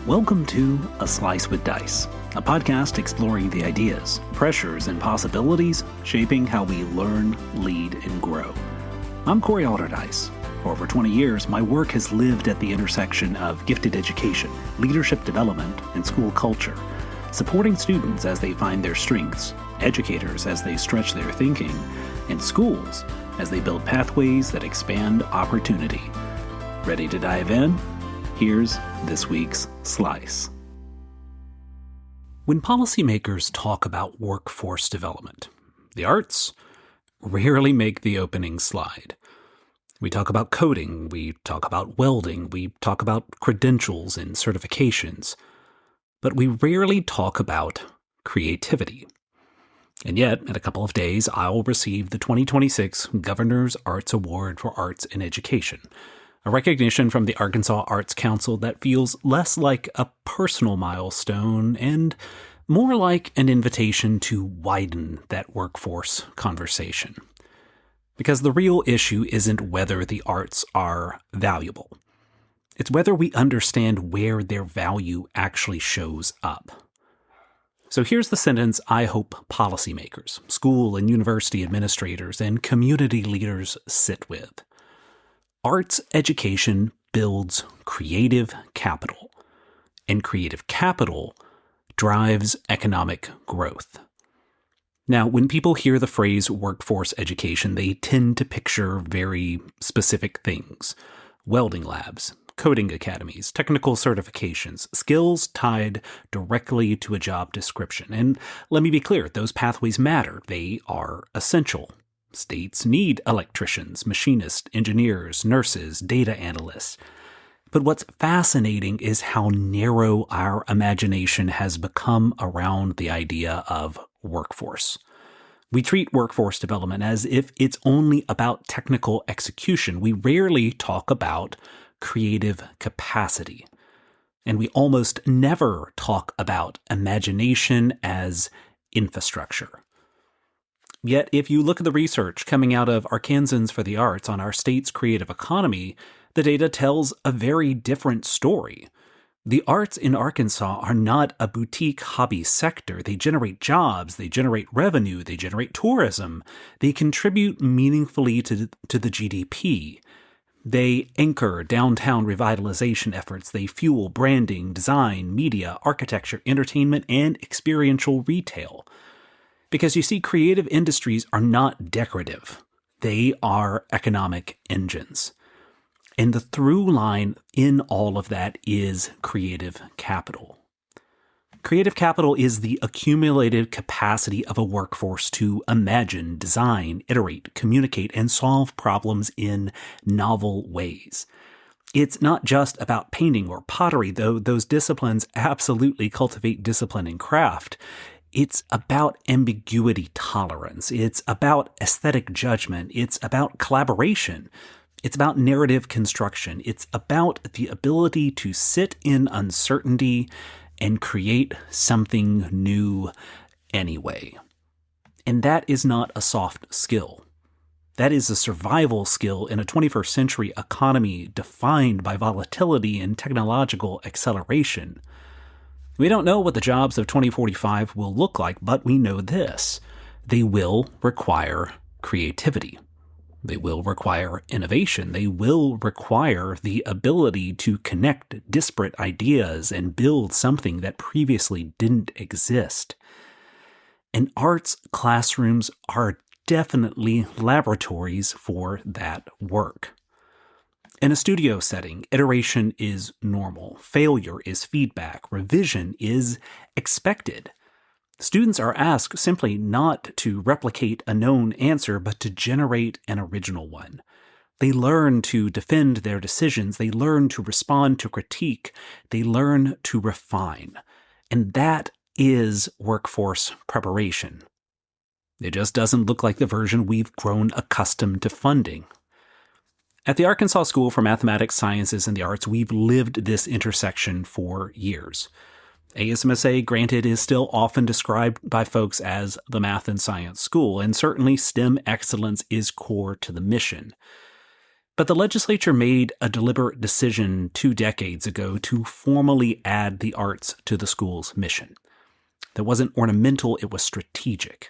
Welcome to A Slice with Dice, a podcast exploring the ideas, pressures, and possibilities shaping how we learn, lead, and grow. I'm Corey Alderdice. For over 20 years, my work has lived at the intersection of gifted education, leadership development, and school culture, supporting students as they find their strengths, educators as they stretch their thinking, and schools as they build pathways that expand opportunity. Ready to dive in? Here's this week's Slice. When policymakers talk about workforce development, the arts rarely make the opening slide. We talk about coding, we talk about welding, we talk about credentials and certifications, but we rarely talk about creativity. And yet, in a couple of days, I'll receive the 2026 Governor's Arts Award for Arts in Education, a recognition from the Arkansas Arts Council that feels less like a personal milestone and more like an invitation to widen that workforce conversation. Because the real issue isn't whether the arts are valuable. It's whether we understand where their value actually shows up. So here's the sentence I hope policymakers, school and university administrators, and community leaders sit with. Arts education builds creative capital, and creative capital drives economic growth. Now, when people hear the phrase workforce education, they tend to picture very specific things: welding labs, coding academies, technical certifications, skills tied directly to a job description. And let me be clear, those pathways matter. They are essential. States need electricians, machinists, engineers, nurses, data analysts. But what's fascinating is how narrow our imagination has become around the idea of workforce. We treat workforce development as if it's only about technical execution. We rarely talk about creative capacity. And we almost never talk about imagination as infrastructure. Yet, if you look at the research coming out of Arkansans for the Arts on our state's creative economy, the data tells a very different story. The arts in Arkansas are not a boutique hobby sector. They generate jobs, they generate revenue, they generate tourism. They contribute meaningfully to the GDP. They anchor downtown revitalization efforts. They fuel branding, design, media, architecture, entertainment, and experiential retail. Because you see, creative industries are not decorative. They are economic engines. And the through line in all of that is creative capital. Creative capital is the accumulated capacity of a workforce to imagine, design, iterate, communicate, and solve problems in novel ways. It's not just about painting or pottery, though those disciplines absolutely cultivate discipline and craft. It's about ambiguity tolerance. It's about aesthetic judgment. It's about collaboration. It's about narrative construction. It's about the ability to sit in uncertainty and create something new anyway. And that is not a soft skill. That is a survival skill in a 21st century economy defined by volatility and technological acceleration. We don't know what the jobs of 2045 will look like, but we know this: they will require creativity. They will require innovation. They will require the ability to connect disparate ideas and build something that previously didn't exist. And arts classrooms are definitely laboratories for that work. In a studio setting, iteration is normal. Failure is feedback. Revision is expected. Students are asked simply not to replicate a known answer, but to generate an original one. They learn to defend their decisions. They learn to respond to critique. They learn to refine. And that is workforce preparation. It just doesn't look like the version we've grown accustomed to funding. At the Arkansas School for Mathematics, Sciences, and the Arts, we've lived this intersection for years. ASMSA, granted, is still often described by folks as the math and science school, and certainly STEM excellence is core to the mission. But the legislature made a deliberate decision 2 decades ago to formally add the arts to the school's mission. That wasn't ornamental, it was strategic.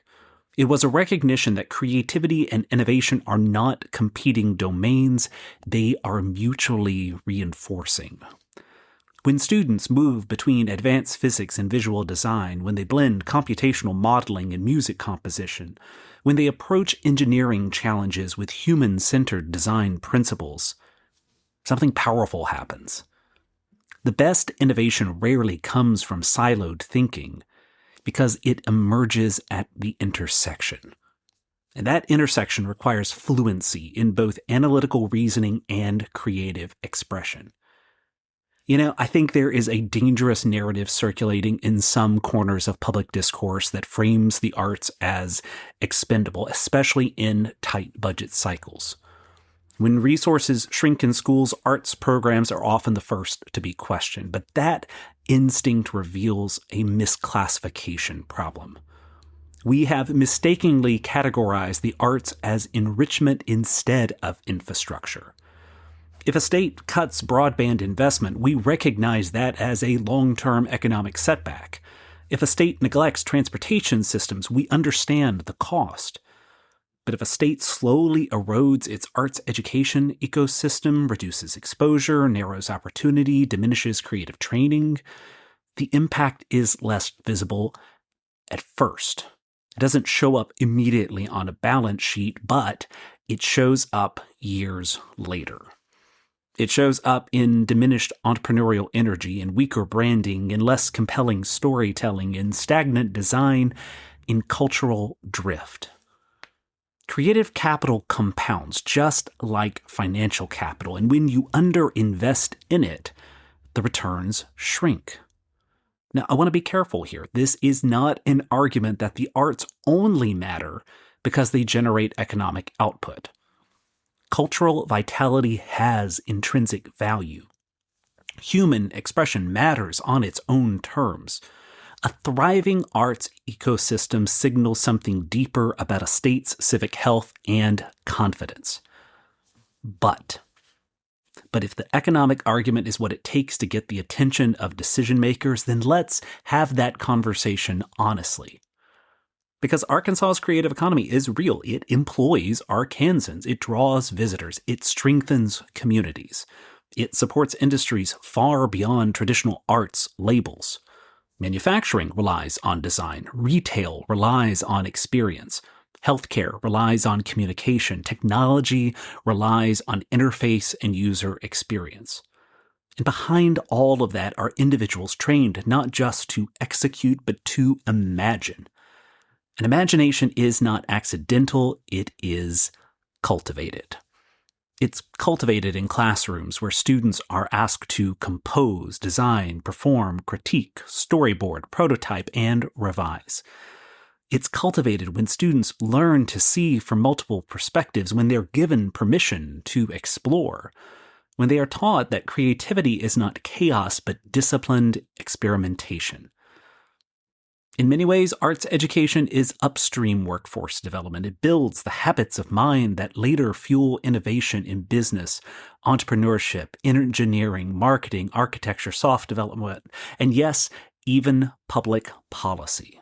It was a recognition that creativity and innovation are not competing domains, they are mutually reinforcing. When students move between advanced physics and visual design, when they blend computational modeling and music composition, when they approach engineering challenges with human-centered design principles, something powerful happens. The best innovation rarely comes from siloed thinking, because it emerges at the intersection. And that intersection requires fluency in both analytical reasoning and creative expression. I think there is a dangerous narrative circulating in some corners of public discourse that frames the arts as expendable, especially in tight budget cycles. When resources shrink in schools, arts programs are often the first to be questioned, but that instinct reveals a misclassification problem. We have mistakenly categorized the arts as enrichment instead of infrastructure. If a state cuts broadband investment, we recognize that as a long-term economic setback. If a state neglects transportation systems, we understand the cost. But if a state slowly erodes its arts education ecosystem, reduces exposure, narrows opportunity, diminishes creative training, the impact is less visible at first. It doesn't show up immediately on a balance sheet, but it shows up years later. It shows up in diminished entrepreneurial energy, in weaker branding, in less compelling storytelling, in stagnant design, in cultural drift. Creative capital compounds just like financial capital, and when you underinvest in it, the returns shrink. Now, I want to be careful here. This is not an argument that the arts only matter because they generate economic output. Cultural vitality has intrinsic value. Human expression matters on its own terms. A thriving arts ecosystem signals something deeper about a state's civic health and confidence. But if the economic argument is what it takes to get the attention of decision makers, then let's have that conversation honestly. Because Arkansas's creative economy is real. It employs Arkansans. It draws visitors. It strengthens communities. It supports industries far beyond traditional arts labels. Manufacturing relies on design. Retail relies on experience. Healthcare relies on communication. Technology relies on interface and user experience. And behind all of that are individuals trained not just to execute, but to imagine. And imagination is not accidental, it is cultivated. It's cultivated in classrooms where students are asked to compose, design, perform, critique, storyboard, prototype, and revise. It's cultivated when students learn to see from multiple perspectives, when they're given permission to explore, when they are taught that creativity is not chaos but disciplined experimentation. In many ways, arts education is upstream workforce development. It builds the habits of mind that later fuel innovation in business, entrepreneurship, engineering, marketing, architecture, soft development, and yes, even public policy.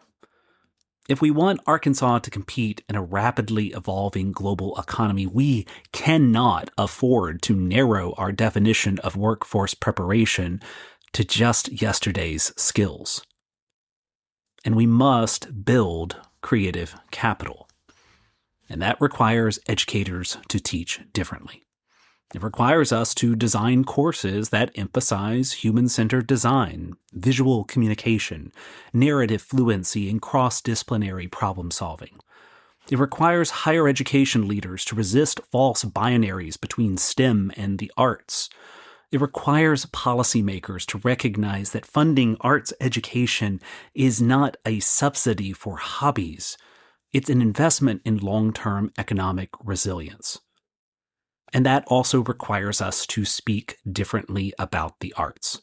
If we want Arkansas to compete in a rapidly evolving global economy, we cannot afford to narrow our definition of workforce preparation to just yesterday's skills. And we must build creative capital. And that requires educators to teach differently. It requires us to design courses that emphasize human-centered design, visual communication, narrative fluency, and cross-disciplinary problem-solving. It requires higher education leaders to resist false binaries between STEM and the arts. It requires policymakers to recognize that funding arts education is not a subsidy for hobbies. It's an investment in long-term economic resilience. And that also requires us to speak differently about the arts.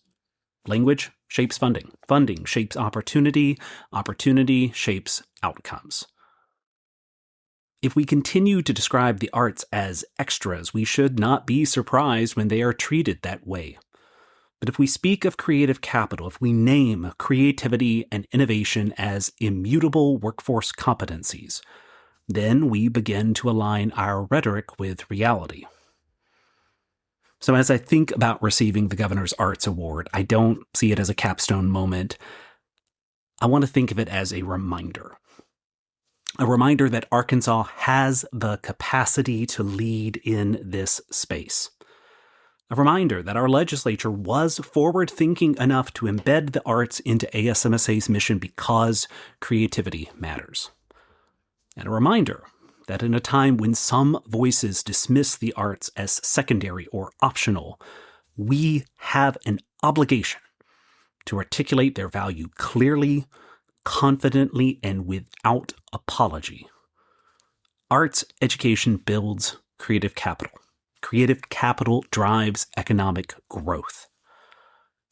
Language shapes funding. Funding shapes opportunity. Opportunity shapes outcomes. If we continue to describe the arts as extras, we should not be surprised when they are treated that way. But if we speak of creative capital, if we name creativity and innovation as immutable workforce competencies, then we begin to align our rhetoric with reality. So as I think about receiving the Governor's Arts Award, I don't see it as a capstone moment. I want to think of it as a reminder that Arkansas has the capacity to lead in this space. A reminder that our legislature was forward-thinking enough to embed the arts into ASMSA's mission because creativity matters. And a reminder that in a time when some voices dismiss the arts as secondary or optional, we have an obligation to articulate their value clearly, confidently, and without apology. Arts education builds creative capital. Creative capital drives economic growth.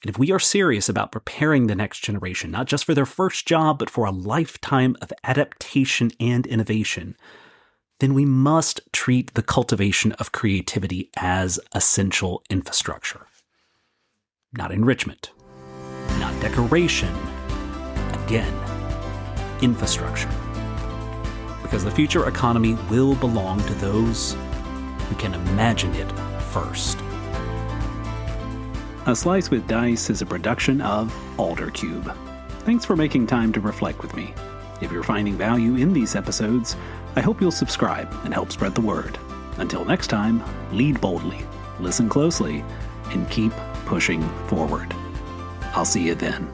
And if we are serious about preparing the next generation, not just for their first job, but for a lifetime of adaptation and innovation, then we must treat the cultivation of creativity as essential infrastructure. Not enrichment, not decoration. Again, infrastructure. Because the future economy will belong to those who can imagine it first. A Slice with Dice is a production of Aldercube. Thanks for making time to reflect with me. If you're finding value in these episodes, I hope you'll subscribe and help spread the word. Until next time, lead boldly, listen closely, and keep pushing forward. I'll see you then.